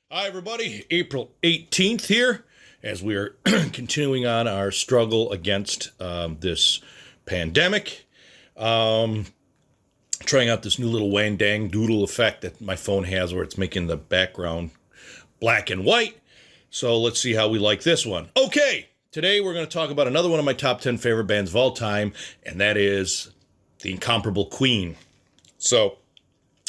Hi, everybody. April 18th here as we are continuing on our struggle against this pandemic. Um, Trying out this new little wang dang doodle effect that my phone has where it's making the background black and white. So let's see how we like this one. Okay, today we're going to talk about another one of my top 10 favorite bands of all time, and that is the incomparable Queen. So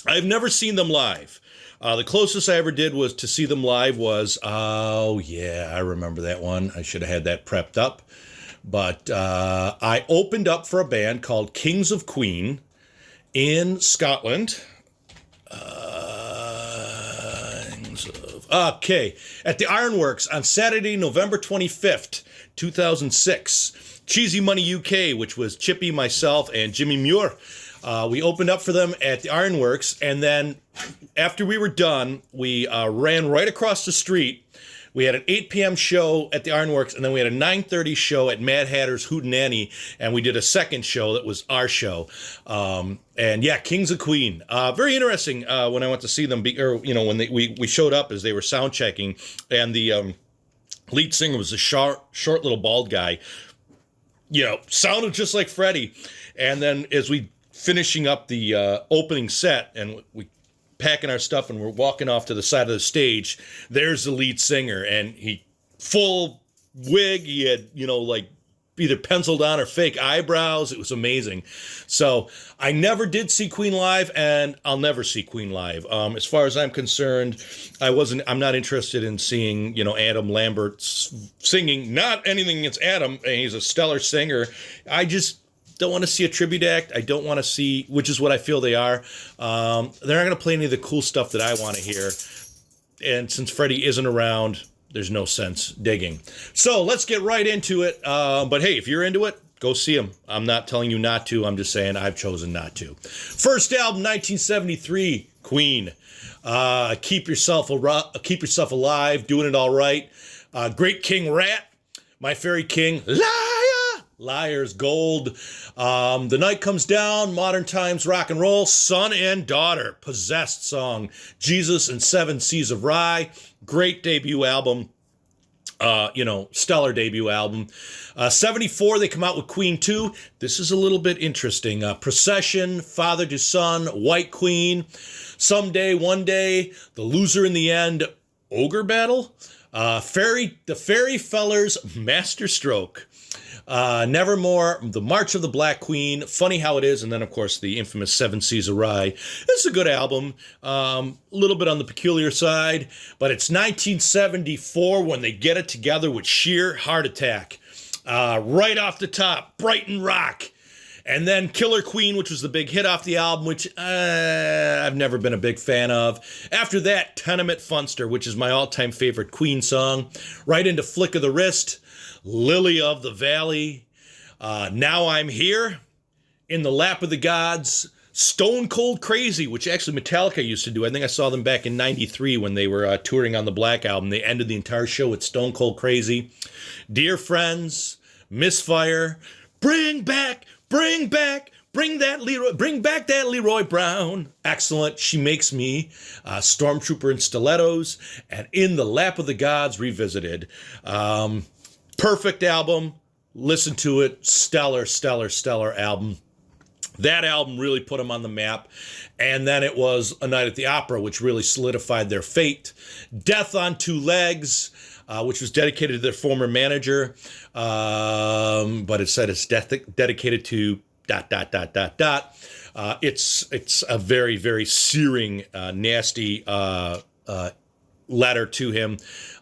I've never seen them live. The closest I ever did was to see them live was, oh yeah, I remember that one. I should have had that prepped up. But I opened up for a band called Kings of Queen in Scotland. Okay, at the Ironworks on Saturday, November 25th, 2006. Cheesy Money UK, which was Chippy, myself, and Jimmy Muir. We opened up for them at the Ironworks, and then after we were done, we ran right across the street. We had an 8 p.m. show at the Ironworks, and then we had a 9:30 show at Mad Hatter's Hootenanny, and we did a second show that was our show. And yeah, Kings of Queen. Very interesting when I went to see them, when we showed up as they were sound checking, and the lead singer was a short little bald guy, sounded just like Freddie. And then as we finishing up the opening set and we packing our stuff and we're walking off to the side of the stage, there's the lead singer, and he full wig. He had, like either penciled on or fake eyebrows. It was amazing. So I never did see Queen live, and I'll never see Queen live. As far as I'm concerned, I'm not interested in seeing, Adam Lambert singing. Not anything against Adam. He's a stellar singer. I just don't want to see a tribute act. I don't want to see, which is what I feel they are. They're not going to play any of the cool stuff that I want to hear. And since Freddie isn't around, there's no sense digging. So let's get right into it. But hey, if you're into it, go see them. I'm not telling you not to. I'm just saying I've chosen not to. First album, 1973, Queen. Keep yourself alive, doing it all right. Great King Rat, My Fairy King, Liar's Gold, The Night Comes Down, Modern Times Rock and Roll, Son and Daughter, Possessed Song, Jesus and Seven Seas of Rye, great debut album, stellar debut album. 74, they come out with Queen 2. This is a little bit interesting. Procession, Father to Son, White Queen, Someday, One Day, The Loser in the End, Ogre Battle, The Fairy Fellers, Master Stroke, Nevermore, The March of the Black Queen, Funny How It Is, and then, of course, the infamous Seven Seas of Rye. It's a good album, a little bit on the peculiar side, but it's 1974 when they get it together with Sheer Heart Attack. Right off the top, Brighton Rock. And then Killer Queen, which was the big hit off the album, which I've never been a big fan of. After that, Tenement Funster, which is my all-time favorite Queen song. Right into Flick of the Wrist, Lily of the Valley, Now I'm Here, In the Lap of the Gods, Stone Cold Crazy, which actually Metallica used to do. I think I saw them back in 93 when they were touring on the Black Album. They ended the entire show with Stone Cold Crazy. Dear Friends, Misfire, Bring back Bring back that Leroy Brown. Excellent. She Makes Me. Stormtrooper in Stilettos. And In the Lap of the Gods Revisited. Perfect album. Listen to it. Stellar album. That album really put them on the map. And then it was A Night at the Opera, which really solidified their fate. Death on Two Legs, which was dedicated to their former manager. But it said it's dedicated to ... It's a very, very searing, nasty letter to him,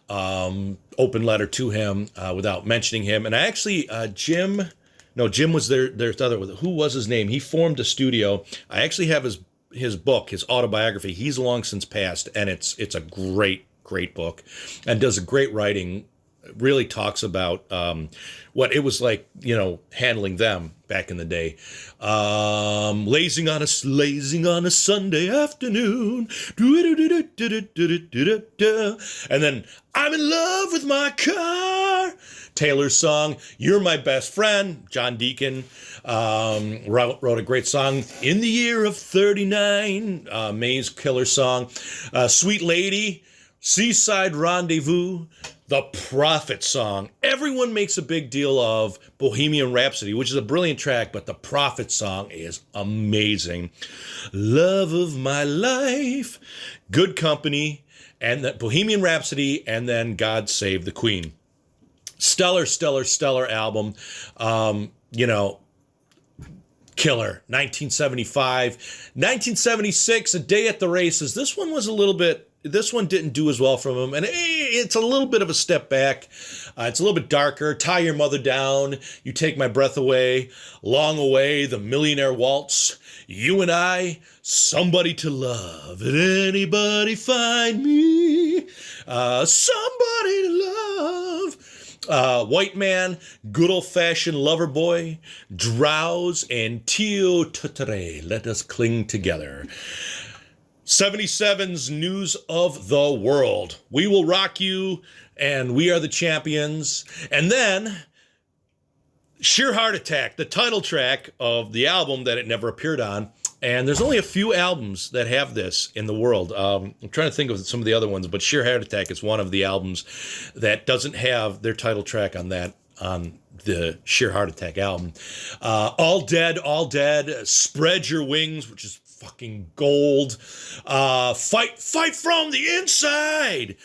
open letter to him, without mentioning him. And I actually, Jim was there's other, who was his name? He formed a studio. I actually have his book, his autobiography. He's long since passed, and it's a great book, and does a great writing. Really talks about what it was like, handling them back in the day. Lazing on a Sunday afternoon. And then I'm in love with my car. Taylor's song, You're My Best Friend. John Deacon wrote a great song, In the Year of 39. May's killer song. Sweet Lady, Seaside Rendezvous, the Prophet song. Everyone makes a big deal of Bohemian Rhapsody, which is a brilliant track, but the Prophet song is amazing. Love of my life, Good Company, and that Bohemian Rhapsody, and then God Save the Queen. Stellar album. Killer. 1975. 1976, A Day at the Races. This one didn't do as well from him, and it's a little bit of a step back. It's a little bit darker. Tie Your Mother Down, You Take My Breath Away, Long Away, The Millionaire Waltz, You and I, Somebody to Love, Did Anybody Find Me? Somebody to Love. White Man, Good Old Fashioned Lover Boy, Drowse, and Tio Tutere, Let Us Cling Together. 77's News of the World, We Will Rock You, and We Are the Champions. And then Sheer Heart Attack, the title track of the album that it never appeared on. And there's only a few albums that have this in the world. I'm trying to think of some of the other ones, but Sheer Heart Attack is one of the albums that doesn't have their title track on the Sheer Heart Attack album. All Dead, Spread Your Wings, which is fucking gold. Fight from the inside.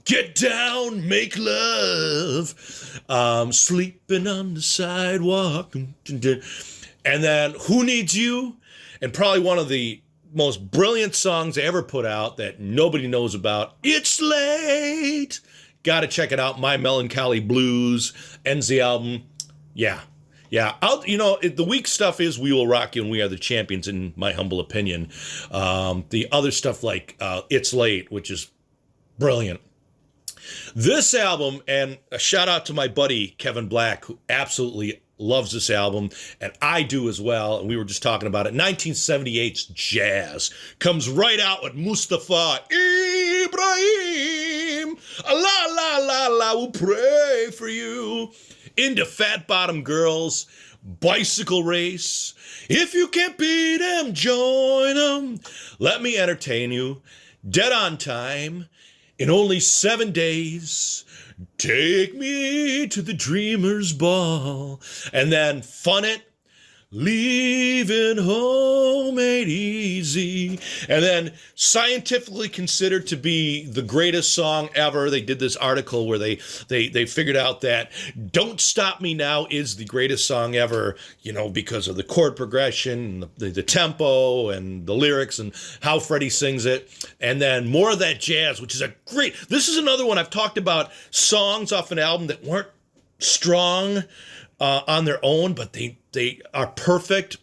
Get down, make love. Sleeping on the sidewalk. And then Who Needs You? And probably one of the most brilliant songs I ever put out that nobody knows about. It's Late. Got to check it out. My Melancholy Blues ends the album. Yeah. The weak stuff is We Will Rock You and We Are the Champions, in my humble opinion. The other stuff like It's Late, which is brilliant. This album, and a shout out to my buddy Kevin Black, who absolutely loves this album, and I do as well, and we were just talking about it. 1978's Jazz comes right out with Mustafa Ibrahim. La la la la, we'll pray for you. Into Fat Bottom Girls, Bicycle Race. If you can't beat them, join them. Let Me Entertain You. Dead on Time. In Only 7 Days. Take Me to the Dreamer's Ball. And then Fun It. Leaving Home Ain't Easy. And then scientifically considered to be the greatest song ever. They did this article where they figured out that Don't Stop Me Now is the greatest song ever, because of the chord progression, and the tempo, and the lyrics, and how Freddie sings it. And then More of That Jazz, which is this is another one I've talked about, songs off an album that weren't strong on their own, but they are perfect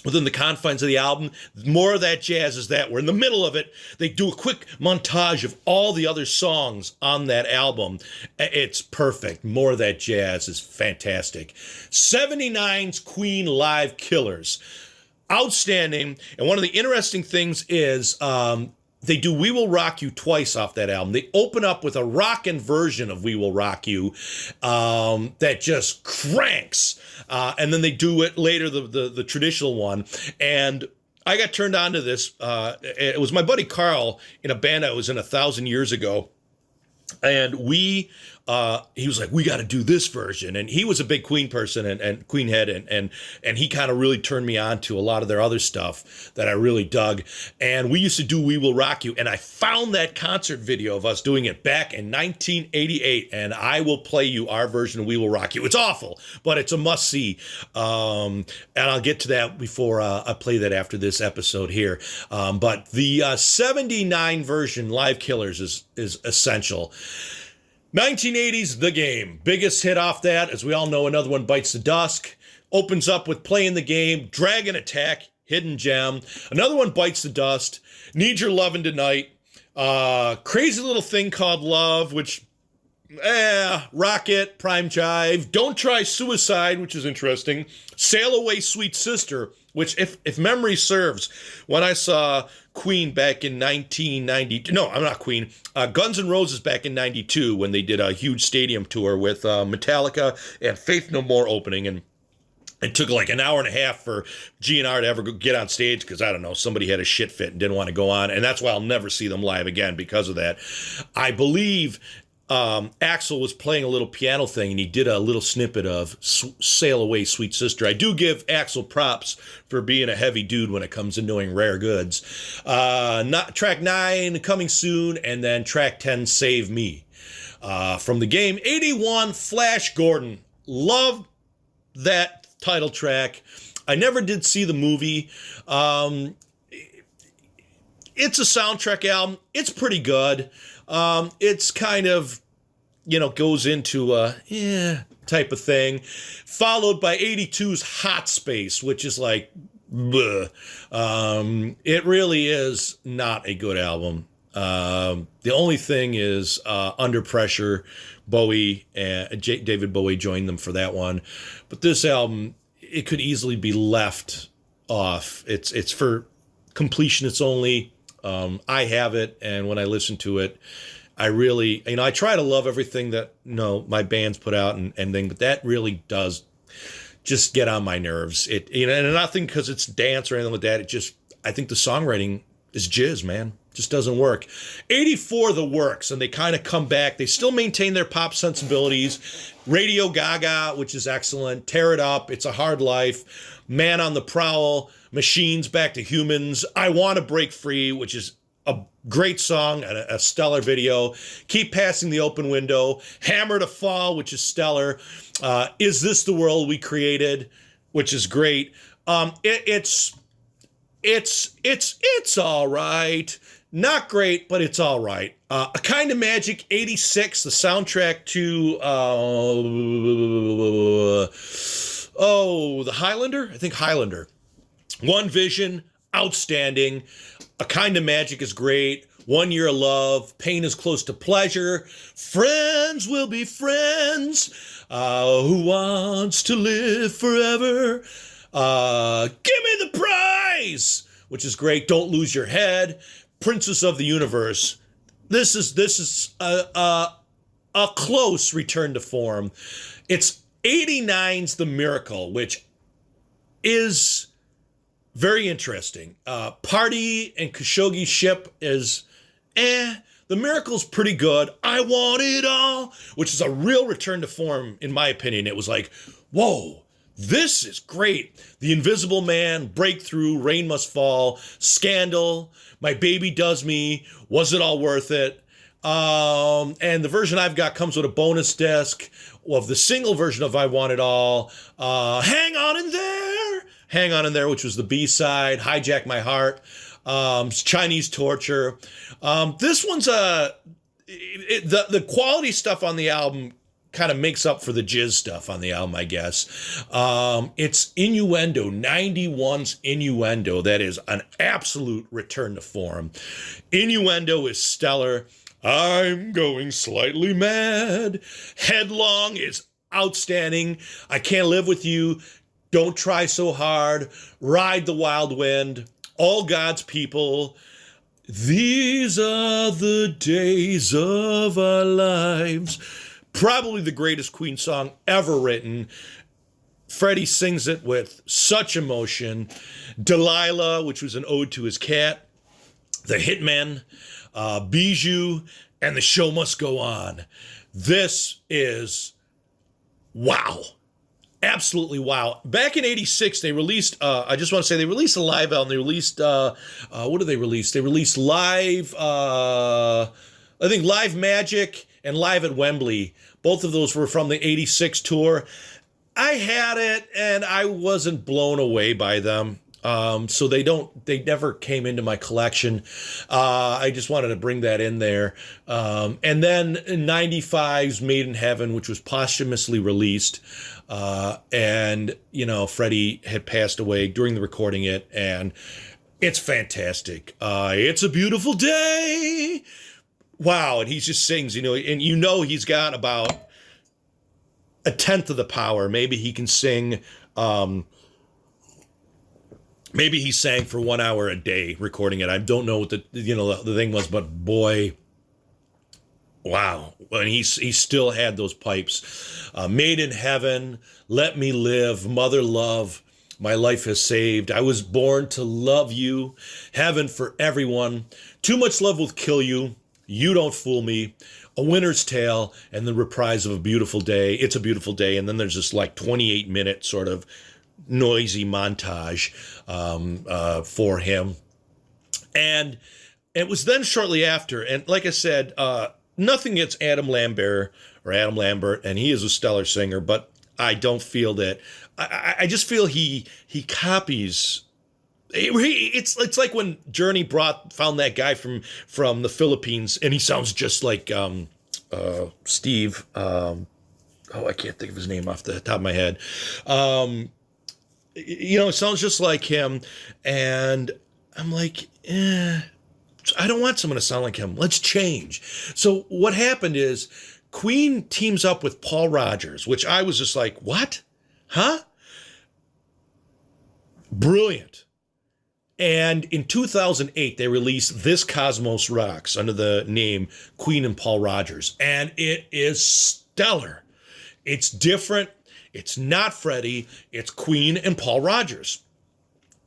within the confines of the album. More of That Jazz is that. We're in the middle of it. They do a quick montage of all the other songs on that album. It's perfect. More of That Jazz is fantastic. 79's Queen Live Killers. Outstanding. And one of the interesting things is they do We Will Rock You twice off that album. They open up with a rockin' version of We Will Rock You that just cranks. And then they do it later, the traditional one. And I got turned on to this. It was my buddy Carl in a band I was in 1,000 years ago. And he was like, we got to do this version. And he was a big Queen person and Queen head. And he kind of really turned me on to a lot of their other stuff that I really dug. And we used to do We Will Rock You. And I found that concert video of us doing it back in 1988. And I will play you our version of We Will Rock You. It's awful, but it's a must see. And I'll get to that before I play that after this episode here. But the 79 version, Live Killers, is essential. 1980's The Game. Biggest hit off that, as we all know, Another One Bites the Dust. Opens up with Playing the Game, Dragon Attack, Hidden Gem. Another One Bites the Dust. Need Your Lovin' Tonight. Crazy Little Thing Called Love, which, Rocket, Prime Jive. Don't Try Suicide, which is interesting. Sail Away, Sweet Sister, which, if memory serves, when I saw Queen back in 1992, no, I'm not Queen, Guns N' Roses back in 92, when they did a huge stadium tour with Metallica and Faith No More opening, and It took like an hour and a half for GNR to ever get on stage because, I don't know, somebody had a shit fit and didn't want to go on. And that's why I'll never see them live again because of that. I believe Axl was playing a little piano thing and he did a little snippet of Sail Away, Sweet Sister. I do give Axl props for being a heavy dude when it comes to knowing rare goods. Track 9 coming soon, and then track 10, Save Me. From the game, 81, Flash Gordon. Love that title track. I never did see the movie. It's a soundtrack album. It's pretty good. It's kind of, goes into a type of thing. Followed by 82's Hot Space, which is like, bleh. It really is not a good album. The only thing is Under Pressure. Bowie and David Bowie joined them for that one. But this album, it could easily be left off. It's for completionists only. I have it, and when I listen to it, I really, I try to love everything that my bands put out and thing, but that really does just get on my nerves. And nothing because it's dance or anything like that. I think the songwriting is jizz, man. Just doesn't work. 84, The Works, and they kind of come back. They still maintain their pop sensibilities. Radio Gaga, which is excellent. Tear It Up, It's a Hard Life. Man on the Prowl, Machines, Back to Humans. I Want to Break Free, which is a great song and a stellar video. Keep Passing the Open Window. Hammer to Fall, which is stellar. Is This the World We Created, which is great. It's all right. Not great, but it's all right. A Kind of Magic, 86, the soundtrack to, the Highlander? I think Highlander. One Vision, outstanding. A Kind of Magic is great. 1 Year of Love, Pain is Close to Pleasure. Friends will be friends. Who wants to live forever? Give Me the Prize, which is great. Don't Lose Your Head. Princess of the Universe. This is a close return to form. It's 89's The Miracle, which is very interesting. Party and Khashoggi Ship is The Miracle's pretty good. I Want It All, which is a real return to form, in my opinion. It was like, whoa, this is great. The Invisible Man, Breakthrough, Rain Must Fall, Scandal, My Baby Does Me, Was It All Worth It? And the version I've got comes with a bonus disc of the single version of I Want It All. Hang On in There, which was the B-side, Hijack My Heart, Chinese Torture. This one's the quality stuff on the album kind of makes up for the jizz stuff on the album, I guess. It's Innuendo, 91's Innuendo. That is an absolute return to form. Innuendo is stellar. I'm Going Slightly Mad. Headlong is outstanding. I Can't Live With You. Don't Try So Hard. Ride the Wild Wind. All God's People. These Are the Days of Our Lives. Probably the greatest Queen song ever written. Freddie sings it with such emotion. Delilah, which was an ode to his cat. The Hitmen, Bijou, and The Show Must Go On. This is wow. Absolutely wow. Back in 86, they released, I just want to say, they released a live album. They released, what did they release? They released Live, I think Live Magic and Live at Wembley. Both of those were from the 86 tour. I had it and I wasn't blown away by them. So they never came into my collection. I just wanted to bring that in there. And then 95's Made in Heaven, which was posthumously released. And Freddie had passed away during the recording it, and it's fantastic. It's a beautiful day. Wow. And he just sings, and he's got about a tenth of the power. Maybe he can sing, maybe he sang for 1 hour a day recording it. I don't know what the thing was, but boy, Wow. And he still had those pipes. Made in heaven, let me live, mother love, my life has saved. I was born to love you, heaven for everyone. Too much love will kill you. You don't fool me. A winter's tale, and the reprise of a beautiful day. It's a beautiful day. And then there's this like 28-minute sort of noisy montage for him. And it was then shortly after, and like I said, nothing against Adam Lambert, and he is a stellar singer, but I don't feel that. I just feel he copies. It's like when Journey found that guy from the Philippines, and he sounds just like Steve. I can't think of his name off the top of my head. It sounds just like him, and I'm like, I don't want someone to sound like him. Let's change. So what happened is Queen teams up with Paul Rodgers, which I was just like, what? Huh? Brilliant. And in 2008, they released This Cosmos Rocks under the name Queen and Paul Rodgers. And it is stellar. It's different. It's not Freddie. It's Queen and Paul Rodgers.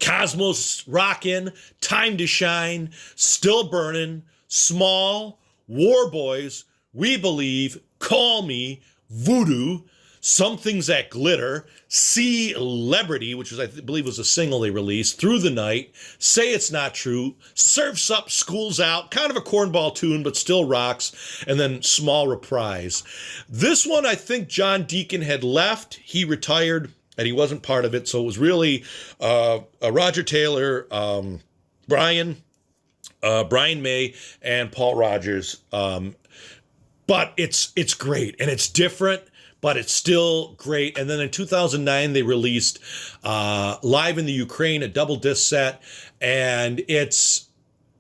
Cosmos rockin', time to shine, still burning, small, war boys, we believe, call me, voodoo, some things that glitter, celebrity, which was, I believe was a single they released, through the night, say it's not true, surfs up, schools out, kind of a cornball tune, but still rocks, and then small reprise. This one, I think John Deacon had left, he retired, and he wasn't part of it, so it was really Roger Taylor, Brian May, and Paul Rodgers. But it's great, and it's different, but it's still great. And then in 2009, they released Live in the Ukraine, a double disc set, and it's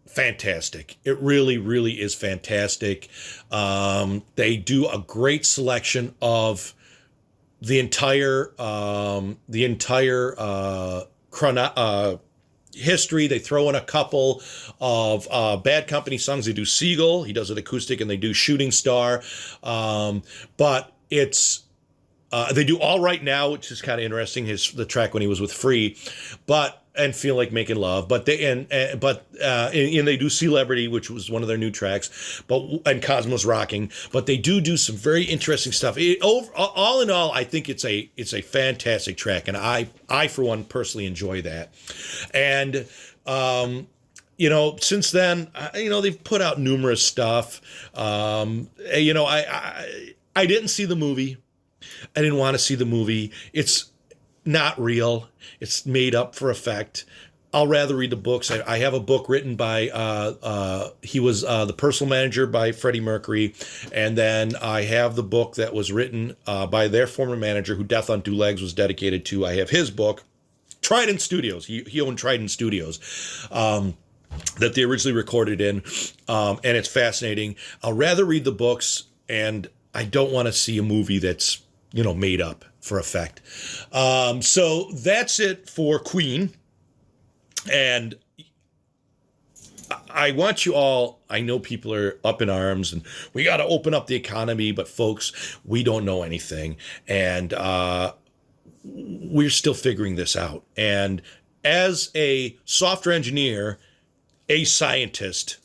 fantastic. It really, really is fantastic. They do a great selection of the entire history. They throw in a couple of Bad Company songs. They do Siegel, he does it acoustic, and they do Shooting Star. But it's they do All Right Now, which is kind of interesting. The track when he was with Free, and Feel Like Making Love. But they they do Celebrity, which was one of their new tracks, and Cosmos Rocking. But they do some very interesting stuff. All in all, I think it's a fantastic track, and I for one personally enjoy that. And since then, they've put out numerous stuff. I didn't see the movie. I didn't want to see the movie. It's not real. It's made up for effect. I'll rather read the books. I have a book written by, he was the personal manager by Freddie Mercury. And then I have the book that was written by their former manager, who Death on Two Legs was dedicated to. I have his book, Trident Studios. He owned Trident Studios. That they originally recorded in. And it's fascinating. I'll rather read the books, and I don't want to see a movie that's, made up for effect. So that's it for Queen. And I want you all, I know people are up in arms and we got to open up the economy, but folks, we don't know anything. And we're still figuring this out. And as a software engineer, a scientist,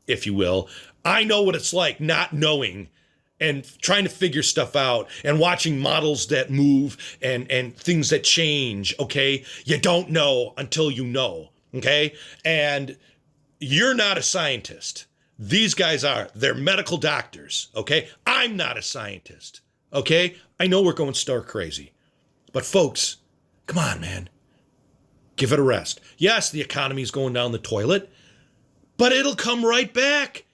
if you will, I know what it's like not knowing and trying to figure stuff out and watching models that move and things that change, okay? You don't know until you know, okay? And you're not a scientist. These guys are. They're medical doctors, okay? I'm not a scientist, okay? I know we're going star crazy. But folks, come on, man. Give it a rest. Yes, the economy's going down the toilet, but it'll come right back,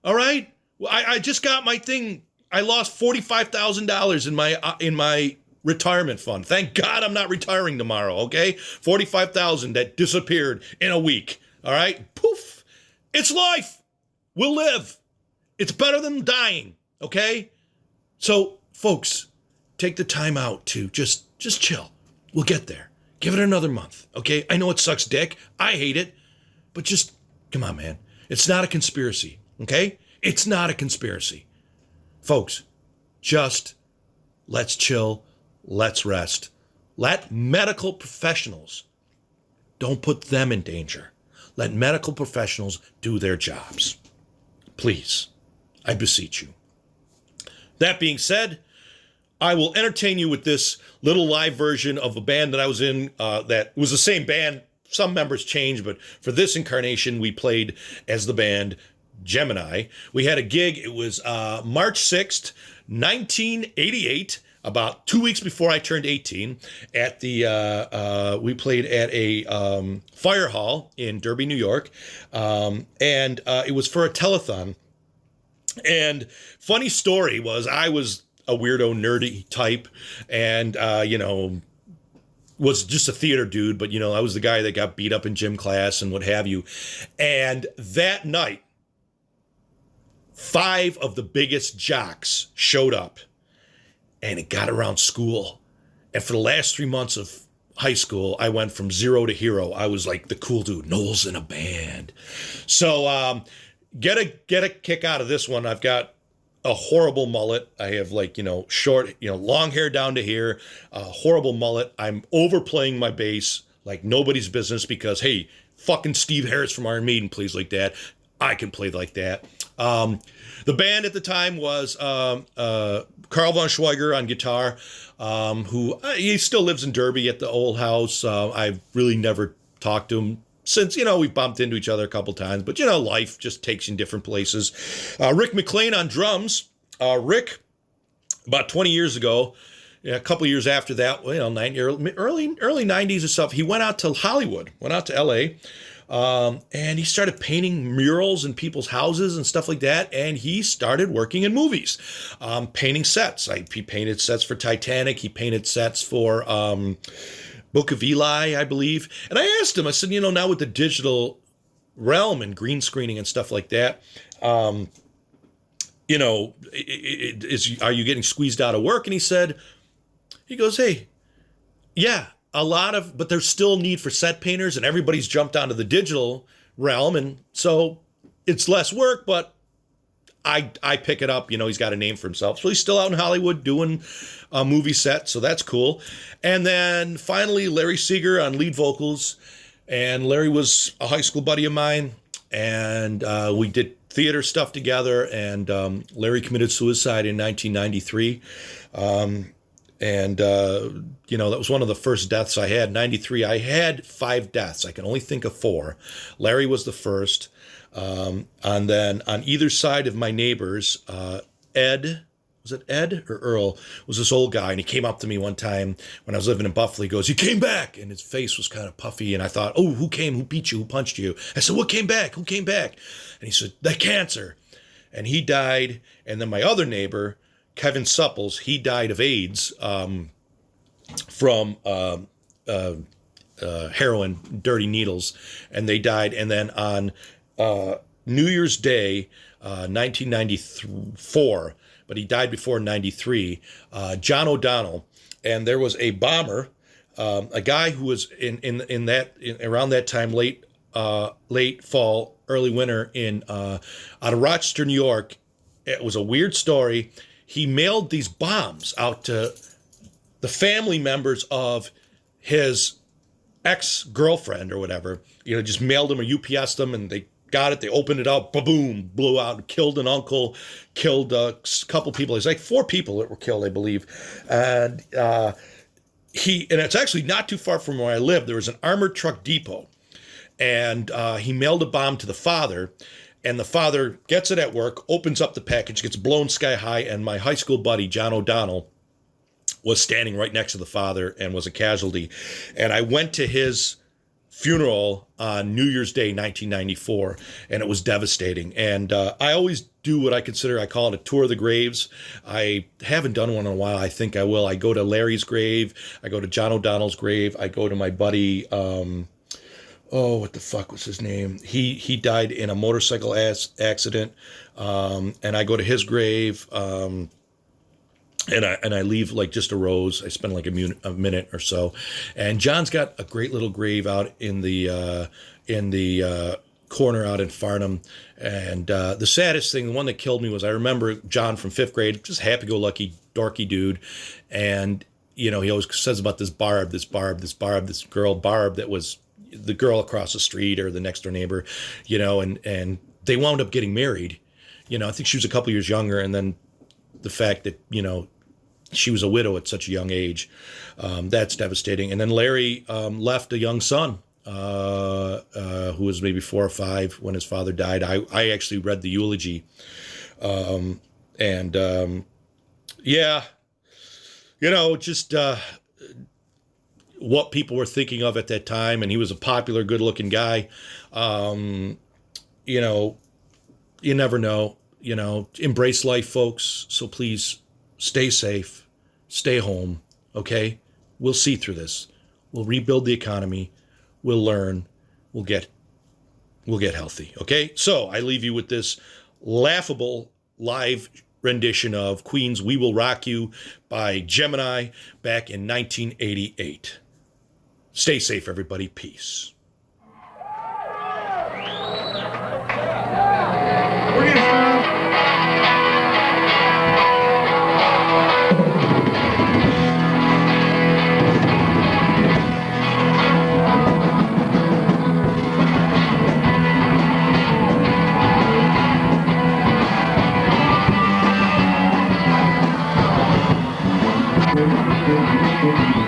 all right? I just got my thing. I lost $45,000 in my retirement fund. Thank God I'm not retiring tomorrow, okay? $45,000 that disappeared in a week, all right? Poof. It's life. We'll live. It's better than dying, okay? So, folks, take the time out to just chill. We'll get there. Give it another month, okay? I know it sucks dick. I hate it. But just, come on, man. It's not a conspiracy, okay? It's not a conspiracy. Folks, just let's chill, let's rest. Let medical professionals, don't put them in danger. Let medical professionals do their jobs. Please, I beseech you. That being said, I will entertain you with this little live version of a band that I was in that was the same band. Some members changed, but for this incarnation, we played as the band Gemini. We had a gig. It was March 6th, 1988, about 2 weeks before I turned 18. At the we played at a fire hall in Derby, New York, and it was for a telethon. And funny story was I was a weirdo, nerdy type, and, was just a theater dude, but, I was the guy that got beat up in gym class and what have you. And that night, 5 of the biggest jocks showed up, and it got around school. And for the last 3 months of high school, I went from zero to hero. I was like the cool dude. Noel's in a band. So, get a kick out of this one. I've got a horrible mullet. I have short, long hair down to here, a horrible mullet. I'm overplaying my bass like nobody's business because, hey, fucking Steve Harris from Iron Maiden plays like that. I can play like that. The band at the time was Carl von Schweiger on guitar, who he still lives in Derby at the old house. I've really never talked to him since, we bumped into each other a couple times, but, life just takes you in different places. Rick McLean on drums. Rick, about 20 years ago, a couple years after that, early 90s or stuff, he went out to Hollywood, went out to L.A., and he started painting murals in people's houses and stuff like that, and he started working in movies, painting sets. He painted sets for Titanic, he painted sets for Book of Eli, I believe. And I asked him, I said, now with the digital realm and green screening and stuff like that, are you getting squeezed out of work? And he goes, hey, yeah, but there's still need for set painters, and everybody's jumped onto the digital realm. And so it's less work, but I pick it up. He's got a name for himself. So he's still out in Hollywood doing a movie set. So that's cool. And then finally, Larry Seeger on lead vocals. And Larry was a high school buddy of mine. And we did theater stuff together. And Larry committed suicide in 1993. That was one of the first deaths I had. 93, I had 5 deaths. I can only think of 4. Larry was the first. And then on either side of my neighbors, Ed, was it Ed or Earl, was this old guy. And he came up to me one time when I was living in Buffalo. He goes, "You came back." And his face was kind of puffy. And I thought, oh, who came? Who beat you? Who punched you? I said, what came back? Who came back? And he said, the cancer. And he died. And then my other neighbor, Kevin Supples, he died of AIDS from heroin, dirty needles. And they died. And then on New Year's Day, 1994, but he died before 93, John O'Donnell, and there was a bomber, a guy who was around that time, late fall, early winter, out of Rochester, New York. It was a weird story. He mailed these bombs out to the family members of his ex-girlfriend or whatever. Just mailed them or UPS'd them, and they got it. They opened it up, boom, blew out, and killed an uncle, killed a couple people. There's like 4 people that were killed, I believe. And and it's actually not too far from where I live. There was an armored truck depot, and he mailed a bomb to the father, and the father gets it at work, opens up the package, gets blown sky high, and my high school buddy, John O'Donnell, was standing right next to the father and was a casualty. And I went to his funeral on New Year's Day, 1994, and it was devastating. And I always do what I call it a tour of the graves. I haven't done one in a while. I think I will. I go to Larry's grave. I go to John O'Donnell's grave. I go to my buddy, what the fuck was his name? He died in a motorcycle accident, and I go to his grave. And I leave like just a rose. I spend like a minute or so, and John's got a great little grave out in the corner out in Farnham. And the saddest thing, the one that killed me, was I remember John from 5th grade, just happy-go-lucky, dorky dude. And, you know, he always says about this Barb, this girl, Barb, that was the girl across the street or the next door neighbor, you know, and they wound up getting married. You know, I think she was a couple years younger. And then the fact that, you know, she was a widow at such a young age, that's devastating. And then Larry left a young son, who was maybe 4 or 5 when his father died. I actually read the eulogy. Yeah, you know, just what people were thinking of at that time. And he was a popular, good-looking guy. You know, you never know. You know, embrace life, folks. So please stay safe, stay home, okay? We'll see through this. We'll rebuild the economy. We'll learn. We'll get healthy, okay? So I leave you with this laughable live rendition of Queen's We Will Rock You by Gemini back in 1988. Stay safe, everybody. Peace. Thank you.